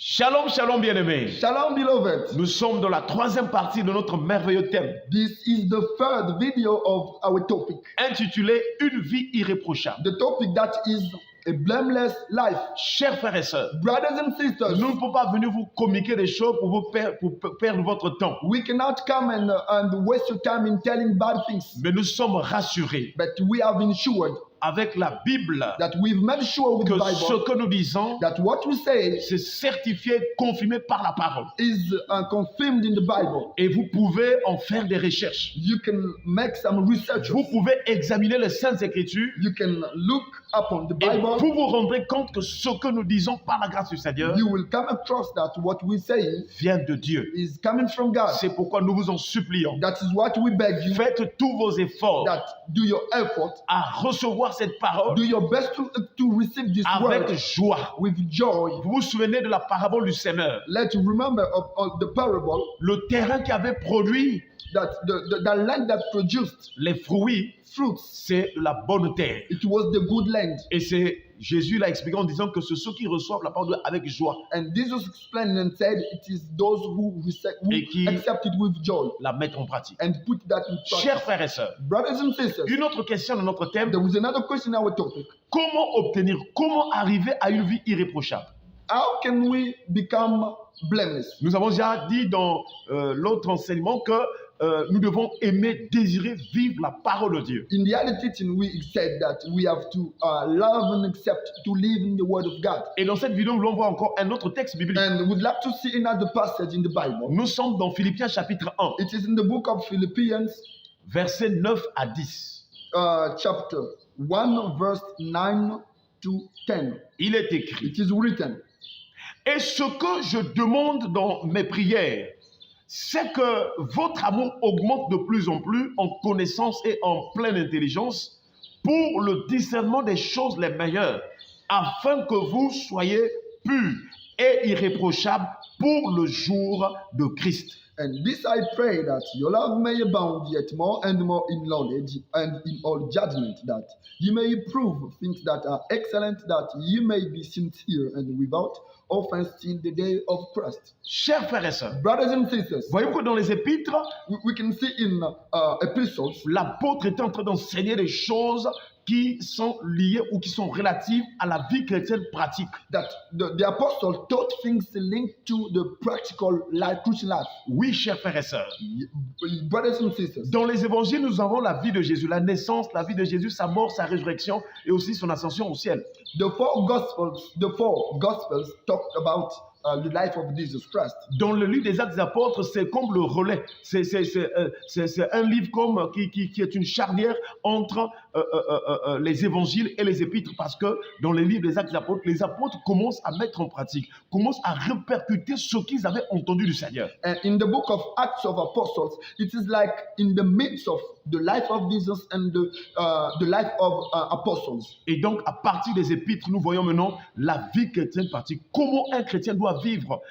Shalom, shalom bien-aimés. Shalom, beloved. Nous sommes dans la troisième partie de notre merveilleux thème This is the third video of our topic. intitulé Une vie irréprochable. The topic that is a blameless life. Chers frères et sœurs, Brothers and sisters, nous ne pouvons pas venir vous communiquer des choses pour vous perdre votre temps. we cannot come and waste your time in telling bad things. Mais nous sommes rassurés But we have ensured avec la Bible that we've made sure with que the ce Bible que nous disons, that what we say c'est certifié, confirmé par la parole. is confirmed in the Bible. Et vous pouvez en faire des recherches. You can make some research. Vous pouvez examiner les Saintes Écritures You can look upon the et Bible. vous vous rendrez compte que ce que nous disons par la grâce du Seigneur You will come across that what we say vient de Dieu. is coming from God. C'est pourquoi nous vous en supplions. That is what we beg you. Faites tous vos efforts That do your effort, à recevoir cette parole do your best to receive this avec word joie. with joy. Vous vous souvenez de la parabole du Seigneur, Let you remember of the parable le terrain qui avait produit that the land that produced les fruits, fruits, c'est la bonne terre. it was the good land. Et c'est Jésus l'a expliqué en disant que c'est ceux qui reçoivent la parole avec joie And Jesus explained and said it is those who Et qui- accept it with joy la mettre en pratique. and put that in Chers practice. frères et sœurs, Brothers and sisters, une autre question de notre thème, there was another question in our topic. comment arriver à une vie irréprochable? How can we become blameless? Nous avons déjà dit dans l'autre enseignement que nous devons aimer, désirer, vivre la parole de Dieu. In the other teaching, we said that we have to love and accept to live in the Word of God. Et dans cette vidéo, nous allons voir encore un autre texte biblique. And we'd like to see another passage in the Bible. Nous sommes dans Philippiens chapitre 1, It is in the book of Philippians, versets 9 à 10. chapter 1, verse 9 to 10. Il est écrit: It is written, Et ce que je demande dans mes prières, c'est que votre amour augmente de plus en plus en connaissance et en pleine intelligence pour le discernement des choses les meilleures, afin que vous soyez purs et irréprochables pour le jour de Christ. And this I pray that your love may abound yet more and more in knowledge and in all judgment, that ye may prove things that are excellent, that ye may be sincere and without offense till the day of Christ. Chers frères et sœurs, Brothers and sisters, voyez-vous que dans les épîtres, we can see in epistles l'apôtre était en train d'enseigner des choses qui sont liées ou qui sont relatives à la vie chrétienne pratique. that the apostle taught things linked to the practical life, Christian life. Oui, chers frères et sœurs, Brothers and sisters, dans les évangiles, nous avons la vie de Jésus, la naissance, la vie de Jésus, sa mort, sa résurrection et aussi son ascension au ciel. the four gospels talk about the life of Jesus Christ. Dans le livre des Actes des Apôtres, c'est comme le relais. C'est un livre comme, qui est une charnière entre les évangiles et les épîtres, parce que dans les livres des Actes des Apôtres, les apôtres commencent à mettre en pratique, commencent à répercuter ce qu'ils avaient entendu du Seigneur. And in the book of Acts of Apostles, it is like in the midst of the life of Jesus and the life of apostles. Et donc, à partir des épîtres, nous voyons maintenant la vie chrétienne pratique. Comment un chrétien doit vivre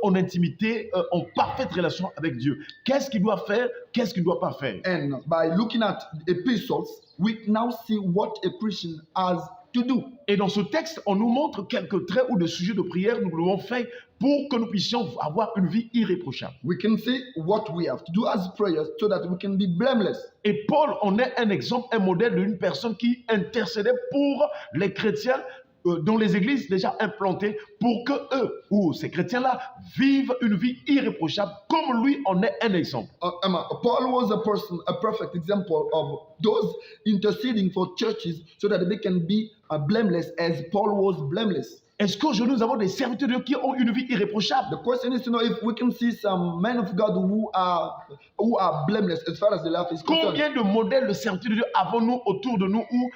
en intimité, en parfaite relation avec Dieu. Qu'est-ce qu'il doit faire, qu'est-ce qu'il ne doit pas faire. And by looking at epistles, we now see what a Christian has to do. Et dans ce texte, on nous montre quelques traits ou des sujets de prière nous devons faire pour que nous puissions avoir une vie irréprochable. We can see what we have to do as prayers so that we can be blameless. Et Paul en est un exemple, un modèle d'une personne qui intercédait pour les chrétiens dans les églises déjà implantées pour que eux ou ces chrétiens-là vivent une vie irréprochable comme lui en est un exemple. Paul was a perfect example of those interceding for churches so that they can be blameless as Paul was blameless. Est-ce qu'aujourd'hui nous avons des serviteurs de Dieu qui ont une vie irréprochable? The question is to know if we can see some men of God who are blameless as far as the life is concerned. Combien de modèles de serviteurs de Dieu avons-nous autour de nous ou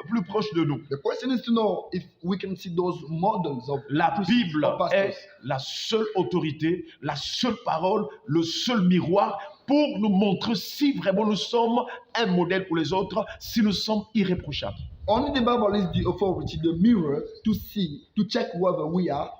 plus proches de nous? The question is to know if we can see those models of La Christians Bible or pastors. est la seule autorité, la seule parole, le seul miroir pour nous montrer si vraiment nous sommes un modèle pour les autres, si nous sommes irréprochables. Only the Bible is the authority, the mirror to see, to check whether we are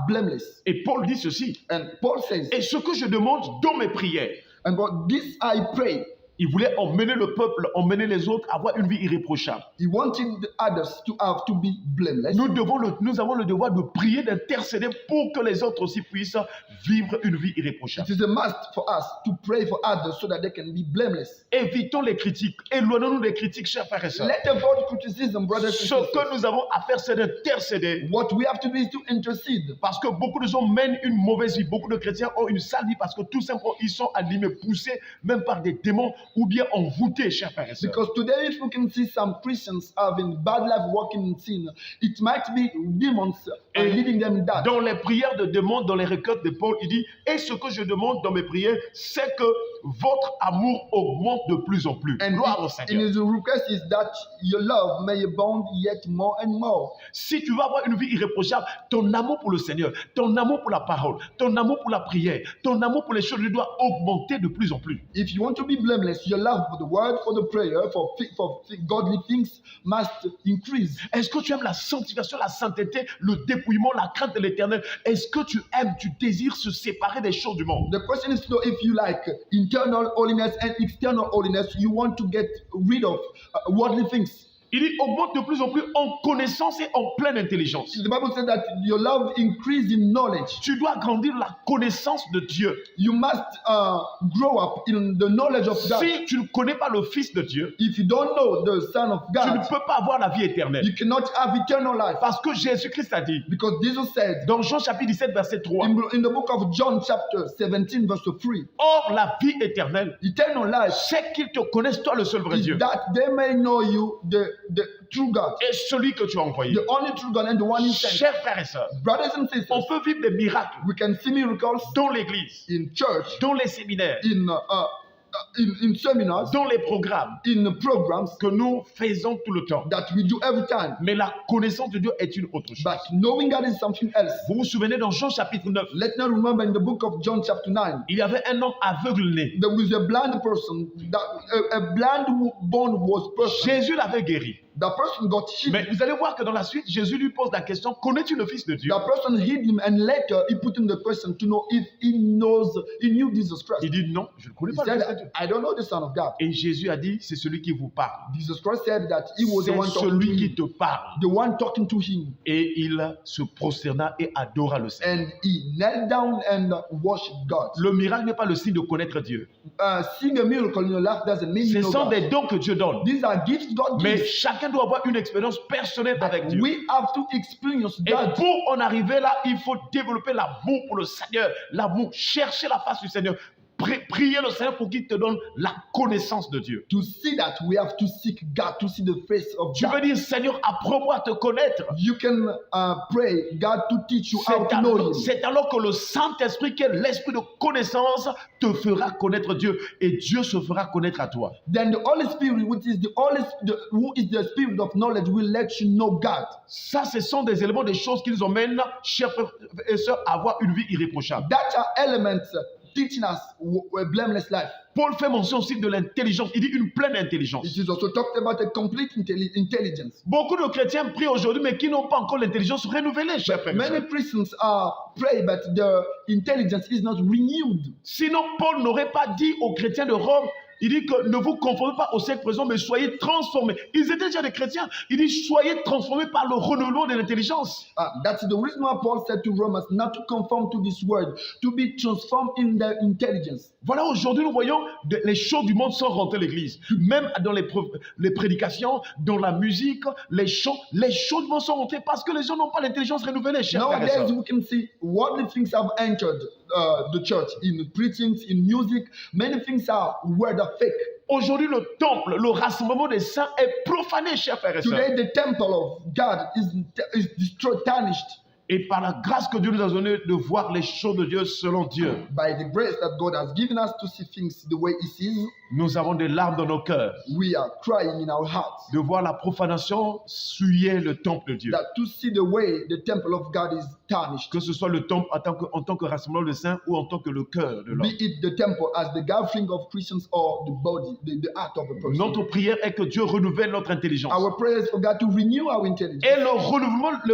blameless. Et Paul dit ceci, And Paul says, et ce que je demande dans mes prières, and but this I pray, Il voulait emmener le peuple, emmener les autres, avoir une vie irréprochable. He wanted others to be blameless. Nous avons le devoir de prier, d'intercéder pour que les autres aussi puissent vivre une vie It irréprochable. is a must for us to pray for others so that they can be blameless. Évitons les critiques. Éloignons-nous des critiques, chers frères et sœurs. Let avoid criticism, brothers and Ce sisters. que nous avons à faire, c'est d'intercéder. What we have to do is to intercede. Parce que beaucoup de gens mènent une mauvaise vie. Beaucoup de chrétiens ont une sale vie parce que tout simplement, ils sont animés, poussés, même par des démons ou bien envoûtés, chers frères et sœurs. Because today, if we can see some Christians having bad life, walking in sin, it might be demons leading them in that. Dans les prières de demande, dans les requêtes de Paul, il dit, et ce que je demande dans mes prières, c'est que votre amour augmente de plus en plus. And Gloire au in Seigneur. his request is that your love may abound yet more and more. Si tu veux avoir une vie irréprochable, ton amour pour le Seigneur, ton amour pour la parole, ton amour pour la prière, ton amour pour les choses, il doit augmenter de plus en plus. If you want to be blameless, your love for the word, for the prayer, for godly things must increase. Est-ce que tu aimes la sanctification, la sainteté, le dépouillement, la crainte de l'éternel? Est-ce que tu aimes, tu désires se séparer des choses du monde? The question is to know if you like internal holiness and external holiness, you want to get rid of worldly things. Il dit augmente de plus en plus en connaissance et en pleine intelligence. The Bible says that your love increase in knowledge. Tu dois grandir la connaissance de Dieu. You must grow up in the knowledge of God. Si tu ne connais pas le Fils de Dieu, If you don't know the Son of tu ne God, peux pas avoir la vie éternelle. you cannot have eternal life. Parce que Jésus-Christ a dit, Because Jesus said dans Jean chapitre 17, verset 3, in the book of John chapter 17 verse 3, or la vie éternelle, eternal life c'est qu'ils te connaissent, toi le seul vrai is Dieu, that they may know you, the true God, et celui que tu as envoyé. the only true God and the one you sent. Chers frères et sœurs, Brothers and on sisters, peut vivre des miracles we can see miracles dans l'église, in church, dans les séminaires, in seminars, dans les programmes in programs que nous faisons tout le temps. that we do every time. Mais la connaissance de Dieu est une autre chose. But knowing God is something else. Vous vous souvenez dans Jean chapitre 9, Let's not remember in the book of John chapter 9, il y avait un homme aveugle-né. there was a blind person, a blind-born was person. Jésus l'avait guéri. That person got healed. Mais vous allez voir que dans la suite, Jésus lui pose la question, connais-tu le Fils de Dieu? That person healed him, and later he put him the question to know if he knew Jesus Christ. Il dit non, je ne connais He pas le said, Fils de Dieu. I don't know the Son of God. Et Jésus a dit, c'est celui qui vous parle. Jesus Christ said that he was the C'est one talking to celui qui him. te parle. The one talking to him. Et il se prosterna et adora le Seigneur. And he knelt down and worshiped God. Le miracle n'est pas le signe de connaître Dieu. Seeing a miracle in your life doesn't mean you Ce know sont God. des dons que Dieu donne. These are gifts God Mais gives. chacun doit avoir une expérience personnelle avec Dieu. We have to experience Et that. pour en arriver là, il faut développer l'amour pour le Seigneur. L'amour, chercher la face du Seigneur. Prier le Seigneur pour qu'il te donne la connaissance de Dieu. To see that, we have to seek God, to see the face of Tu veux God. dire, Seigneur, apprends-moi à te connaître. You can pray God to teach you how to know Him. C'est alors que le Saint-Esprit, qui est l'esprit de connaissance, te fera connaître Dieu. Et Dieu se fera connaître à toi. Then the Holy Spirit, which is who is the Spirit of knowledge, will let you know God. Ça, ce sont des éléments, des choses qui nous emmènent, chers frères et sœurs, à avoir une vie irréprochable. That are elements teaching us a blameless life. Paul fait mention aussi de l'intelligence. Il dit une pleine intelligence. It is also talked about a complete intelligence. Beaucoup de chrétiens prient aujourd'hui, mais qui n'ont pas encore l'intelligence renouvelée, chers frères et Many sœurs. Christians pray, but the intelligence is not renewed. Sinon, Paul n'aurait pas dit aux chrétiens de Rome, il dit que ne vous conformez pas au siècle présent, mais soyez transformés. Ils étaient déjà des chrétiens. Il dit soyez transformés par le renouvellement de l'intelligence. That's the reason why Paul said to Romans not to conform to this world, to be transformed in their intelligence. Voilà, aujourd'hui, nous voyons les choses du monde sans rentrer l'église. Même dans les prédications, dans la musique, les chants du monde sont rentrés parce que les gens n'ont pas l'intelligence renouvelée, chers frères et Nowadays, sœurs. we can see worldly things have entered the church in preachings, in music. Many things are word of fake. Aujourd'hui, le temple, le rassemblement des saints est profané, chers frères et sœurs. Today, the temple of God is destroyed, tarnished. Et par la grâce que Dieu nous a donnée de voir les choses de Dieu selon Dieu, By the grace that God has given us to see things the way He sees, nous avons des larmes dans nos cœurs we are crying in our hearts. de voir la profanation souiller le temple de Dieu. That to see the way the temple of God is tarnished. Que ce soit le temple en tant que rassemblement de saints ou en tant que le cœur de l'homme. Be it the temple as the gathering of Christians or the body, the heart of a person. Notre prière est que Dieu renouvelle notre intelligence. Our prayer is for God to renew our intelligence. Et le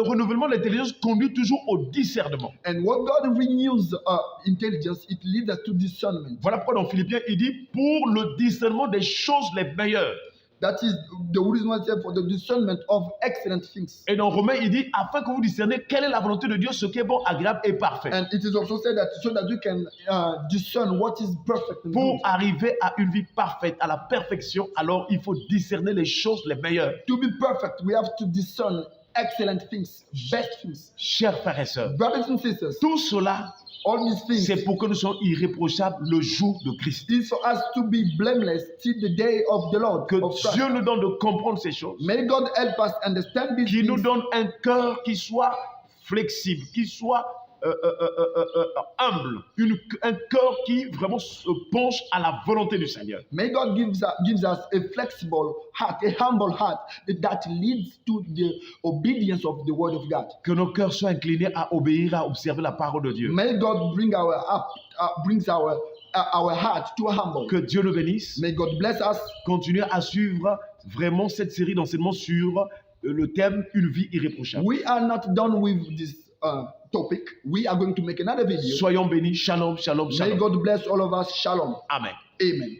renouvellement de l'intelligence conduit conduit toujours au discernement. And what God renews intelligence, it leads us to discernment. Voilà pourquoi dans Philippiens, il dit pour le discernement des choses les meilleures. That is the reason why I say for the discernment of excellent things. Et dans Romains, il dit afin que vous discerniez quelle est la volonté de Dieu, ce qui est bon, agréable et parfait. And it is also said that so that you can discern what is perfect and Pour good. arriver à une vie parfaite, à la perfection, alors il faut discerner les choses les meilleures. To be perfect, we have to discern excellent things, best things. Chers frères et sœurs, Brothers and sisters, tout cela, all these things c'est pour que nous soyons irréprochables le jour de Christ. is for us to be blameless till the day of the Lord. Que of Christ. Dieu nous donne de comprendre ces choses. May God help us understand these Qu'il nous things. donne un cœur qui soit flexible, qui soit humble, un cœur qui vraiment se penche à la volonté du Seigneur. May God gives us a flexible heart, a humble heart that leads to the obedience of the word of God. Que nos cœurs soient inclinés à obéir, à observer la parole de Dieu. May God brings our heart to humble. Que Dieu nous bénisse. May God bless us. Continuez à suivre vraiment cette série d'enseignements sur le thème Une vie irréprochable. We are not done with this topic. We are going to make another video. Soyons bénis. Shalom, shalom, May shalom. God bless all of us. Shalom. Amen. Amen.